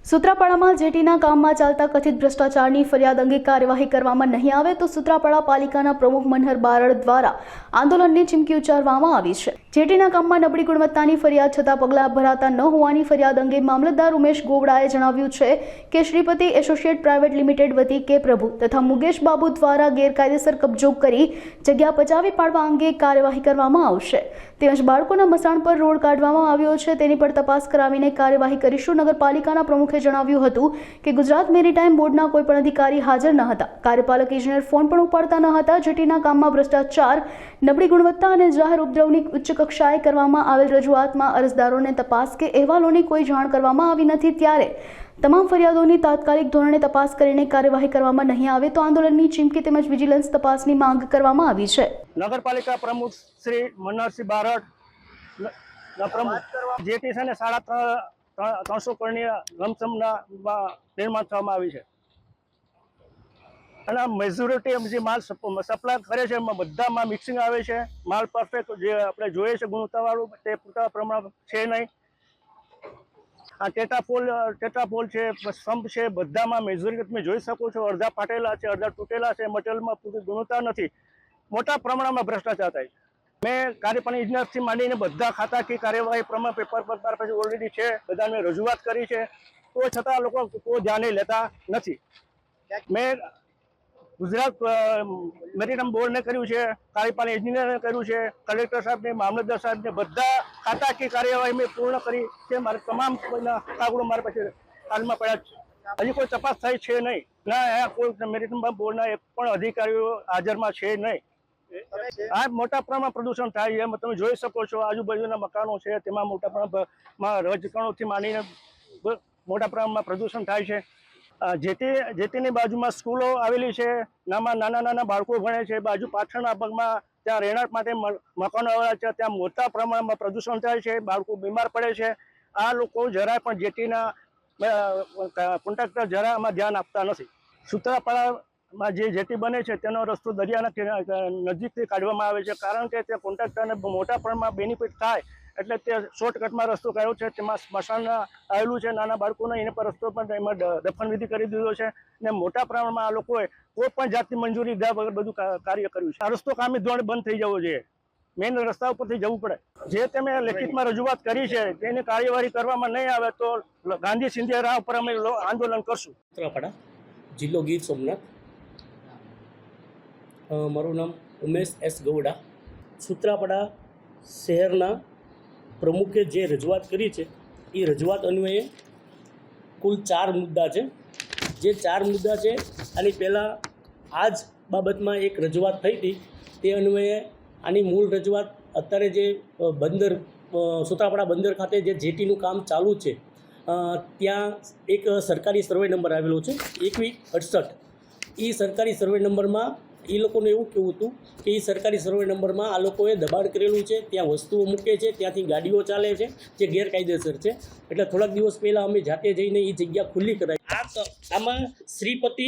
સૂત્રાપાડામાં જેટીના કામમાં ચાલતા કથિત ભ્રષ્ટાચારની ફરિયાદ અંગે કાર્યવાહી કરવામાં નહીં આવે તો સૂત્રાપાડા પાલિકાના પ્રમુખ મનહર બારડ દ્વારા આંદોલનની ચીમકી ઉચ્ચારવામાં આવી છે। જેટીના કામમાં નબળી ગુણવત્તાની ફરિયાદ છતાં પગલાં ભરાતા ન હોવાની ફરિયાદ અંગે મામલતદાર ઉમેશ ગોવડાએ જણાવ્યું છે કે શ્રીપતિ એસોસિએટ પ્રાઇવેટ લિમિટેડ વતી કે પ્રભુ તથા મુકેશ બાબુ દ્વારા ગેરકાયદેસર કબજો કરી જગ્યા પચાવી પાડવા અંગે કાર્યવાહી કરવામાં આવશે। તેમજ બાળકોના મસાણ પર રોડ કાઢવામાં આવ્યો છે તેની પર તપાસ કરાવીને કાર્યવાહી કરીશું। નગરપાલિકાના પ્રમુખ જણાવ્યું હતું કે ગુજરાત મેરીટાઈમ બોર્ડના કોઈ પણ અધિકારી હાજર ન હતા, કાર્યપાલક ઇજનેર ફોન પણ ઉપાડતા ન હતા। જેટીના કામમાં ભ્રષ્ટાચાર, નબળી ગુણવત્તા અને જાહેર ઉપદ્રવની ઉચ્ચ કક્ષાએ કરવામાં આવેલ રજૂઆતમાં અરજદારોને તપાસ કે અહેવાલોની કોઈ જાણ કરવામાં આવી નથી, ત્યારે તમામ ફરિયાદોની તાત્કાલિક ધોરણે તપાસ કરીને કાર્યવાહી કરવામાં નહીં આવે તો આંદોલનની ચીમકી તેમજ વિજિલન્સ તપાસની માંગ કરવામાં આવી છે। નગરપાલિકા પ્રમુખ શ્રી મનહરસિંહ બારડ પ્રમુખ જેટી છે ને 350 કરોડની લમસમના નિર્માણ થવામાં આવી છે અને મેજોરિટી જે માલ સપ્લાય કરે છે એમાં બધામાં મિક્સિંગ આવે છે। માલ પરફેક્ટ જે આપણે જોઈએ છે ગુણવત્તાવાળું તે પૂરતા પ્રમાણ છે નહીં। આ ટેટ્રાપોલ છે, સંપ છે, બધામાં મેજોરિટી તમે જોઈ શકો છો, અડધા ફાટેલા છે, અડધા તૂટેલા છે, મટીરિયલમાં પૂરી ગુણવત્તા નથી, મોટા પ્રમાણમાં ભ્રષ્ટાચાર થાય છે। મેં કાર્યપાલક ઇજનેરથી માંડીને બધા ખાતાકીય કાર્યવાહી પ્રમાણે પેપર પર પછી ઓલરેડી છે, બધાને રજૂઆત કરી છે, તો છતાં લોકો કોઈ ધ્યાને લેતા નથી। મેં ગુજરાત મેરીટાઈમ બોર્ડને કર્યું છે, કાર્યપાલક ઇજનેરને કર્યું છે, કલેક્ટર સાહેબને, મામલતદાર સાહેબને, બધા ખાતાકીય કાર્યવાહી મેં પૂર્ણ કરી છે। મારે તમામ કાગળો મારા પાસે હાલમાં પડ્યા છે, હજી કોઈ તપાસ થઈ છે નહીં, ના કોઈ મેરીટાઈમ બોર્ડના એક પણ અધિકારીઓ હાજરમાં છે નહીં। આ મોટા પ્રમાણમાં પ્રદૂષણ થાય છે, તમે જોઈ શકો છો, આજુબાજુના મકાનો છે તેમાં મોટા પ્રમાણમાં રજકણોથી માંડીને મોટા પ્રમાણમાં પ્રદૂષણ થાય છે। જેટીની બાજુમાં સ્કૂલો આવેલી છે, નાના બાળકો ભણે છે, બાજુ પાછળના ભાગમાં ત્યાં રહેણાંક માટે મકાનો આવેલા છે, ત્યાં મોટા પ્રમાણમાં પ્રદૂષણ થાય છે, બાળકો બીમાર પડે છે। આ લોકો જરાય પણ જેટીના કોન્ટ્રાક્ટર જરાય આમાં ધ્યાન આપતા નથી। સૂત્રાપાડામાં જે જેટી બને છે તેનો રસ્તો દરિયાના નજીકથી કાઢવામાં આવે છે, કારણ કે તે કોન્ટ્રાક્ટરને મોટા પ્રમાણમાં બેનિફિટ થાય એટલે તે શોર્ટકટમાં રસ્તો કાઢ્યો છે। તેમાં સ્મશાન આવેલું છે, નાના બાળકોને એના પર રસ્તો પણ એમાં દફનવિધિ કરી દીધો છે ને મોટા પ્રમાણમાં આ લોકોએ કોઈ પણ જાતની મંજૂરી લીધા વગર બધું કાર્ય કર્યું છે। આ રસ્તો કામી ધોરણે બંધ થઈ જવો જોઈએ, મેઇન રસ્તા ઉપરથી જવું પડે। જે તમે લેખિતમાં રજૂઆત કરી છે તેની કાર્યવાહી કરવામાં નહીં આવે તો ગાંધી સિંધિયા રાહ ઉપર અમે આંદોલન કરશું। સૂત્રાપાડા, જિલ્લો ગીર સોમનાથ। મારું નામ ઉમેશ એસ ગોવડા। સૂત્રાપાડા શહેરના પ્રમુખે જે રજૂઆત કરી છે એ રજૂઆત અન્વયે કુલ 4 મુદ્દા છે। જે 4 મુદ્દા છે આની પહેલાં આ જ બાબતમાં એક રજૂઆત થઈ હતી, તે અન્વયે આની મૂળ રજૂઆત અત્યારે જે સૂત્રાપાડા બંદર ખાતે જે જેટીનું કામ ચાલુ છે ત્યાં એક સરકારી સર્વે નંબર આવેલો છે 2168। એ સરકારી સર્વે નંબરમાં એ લોકોને એવું કહેવું હતું કે એ સરકારી સર્વે નંબરમાં આ લોકોએ દબાણ કરેલું છે, ત્યાં વસ્તુઓ મૂકે છે, ત્યાંથી ગાડીઓ ચાલે છે જે ગેરકાયદેસર છે। એટલે થોડાક દિવસ પહેલાં અમે જાતે જઈને એ જગ્યા ખુલ્લી કરાવી। આમાં શ્રીપતિ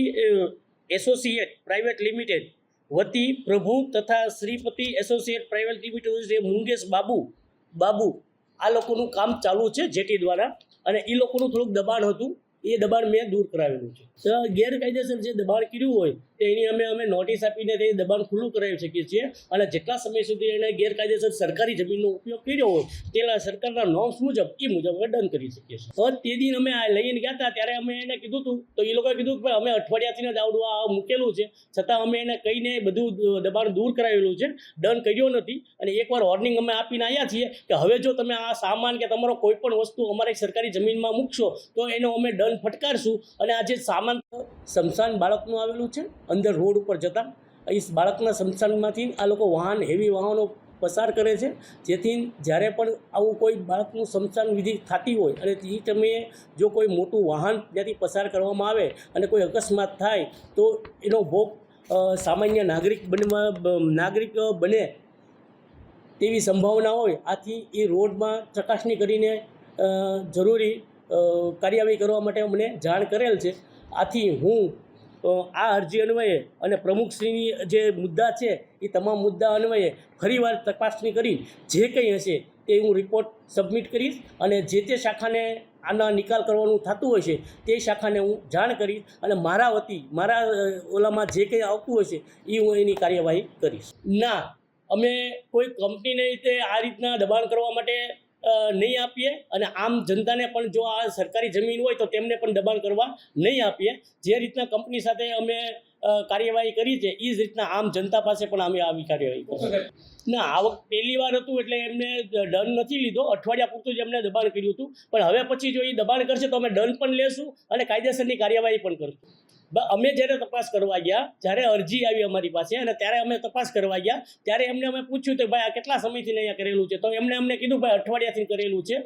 એસોસિએટ પ્રાઇવેટ લિમિટેડ વતી પ્રભુ તથા Shripati associate private limited Mukesh Babu આ લોકોનું કામ ચાલુ છે જેટી દ્વારા, અને એ લોકોનું થોડુંક દબાણ હતું, એ દબાણ મેં દૂર કરાવેલું છે। ગેરકાયદેસર જે દબાણ કર્યું હોય તો એની અમે નોટિસ આપીને તે દબાણ ખુલ્લું કરાવી શકીએ છીએ, અને જેટલા સમય સુધી એને ગેરકાયદેસર સરકારી જમીનનો ઉપયોગ કર્યો હોય તેના સરકારના નોર્મ્સ મુજબ અમે દંડ કરી શકીએ છીએ। હવે તે દિન અમે લઈને ગયા હતા ત્યારે અમે એને કીધું હતું, તો એ લોકોએ કીધું કે અમે અઠવાડિયાથી જ આવડું આ મૂકેલું છે, છતાં અમે એને કહીને બધું દબાણ દૂર કરાવેલું છે, દંડ કર્યો નથી। અને એકવાર વોર્નિંગ અમે આપીને આવ્યા છીએ કે હવે જો તમે આ સામાન કે તમારો કોઈ પણ વસ્તુ અમારી સરકારી જમીનમાં મૂકશો તો એનો અમે દંડ ફટકારશું। અને આ જે સામાન સ્મશાન બાળકનું આવેલું છે અંદર રોડ ઉપર જતાં, એ બાળકના સ્મશાનમાંથી આ લોકો હેવી વાહનો પસાર કરે છે, જેથી જ્યારે પણ આવું કોઈ બાળકનું સ્મશાન વિધિ થતી હોય અને એ તમે જો કોઈ મોટું વાહન ત્યાંથી પસાર કરવામાં આવે અને કોઈ અકસ્માત થાય તો એનો ભોગ સામાન્ય નાગરિક બને તેવી સંભાવના હોય। આથી એ રોડમાં ચકાસણી કરીને જરૂરી કાર્યવાહી કરવા માટે અમને જાણ કરેલ છે। આથી હું આ અરજી અન્વયે અને પ્રમુખશ્રીની જે મુદ્દા છે એ તમામ મુદ્દા અન્વયે ફરીવાર તપાસણી કરી જે કંઈ હશે તે હું રિપોર્ટ સબમિટ કરીશ, અને જે તે શાખાને આના નિકાલ કરવાનું થતું હોય છે તે શાખાને હું જાણ કરીશ અને મારા વતી મારા ઓલામાં જે કંઈ આવતું હશે એ હું એની કાર્યવાહી કરીશ. ના, અમે કોઈ કંપનીને રીતે આ રીતના દબાણ કરવા માટે નહીં આપીએ અને આમ જનતાને પણ જો આ સરકારી જમીન હોય તો તેમને પણ દબાણ કરવા નહીં આપીએ. જે રીતના કંપની સાથે અમે કાર્યવાહી કરી છે એ જ રીતના આમ જનતા પાસે પણ અમે આવી કાર્યવાહી કરીશું. ના, આ વખત પહેલી વાર હતું એટલે એમને દંડ નથી લીધો, અઠવાડિયા પૂરતું જ એમને દબાણ કર્યું હતું. પણ હવે પછી જો એ દબાણ કરશે તો અમે દંડ પણ લેશું અને કાયદેસરની કાર્યવાહી પણ કરશું. અમે જ્યારે તપાસ કરવા ગયા, જ્યારે અરજી આવી અમારી પાસે અને ત્યારે અમે તપાસ કરવા ગયા ત્યારે એમને અમે પૂછ્યું કે ભાઈ આ કેટલા સમયથી અહીંયા કરેલું છે, તો એમને અમને કીધું ભાઈ અઠવાડિયાથી કરેલું છે.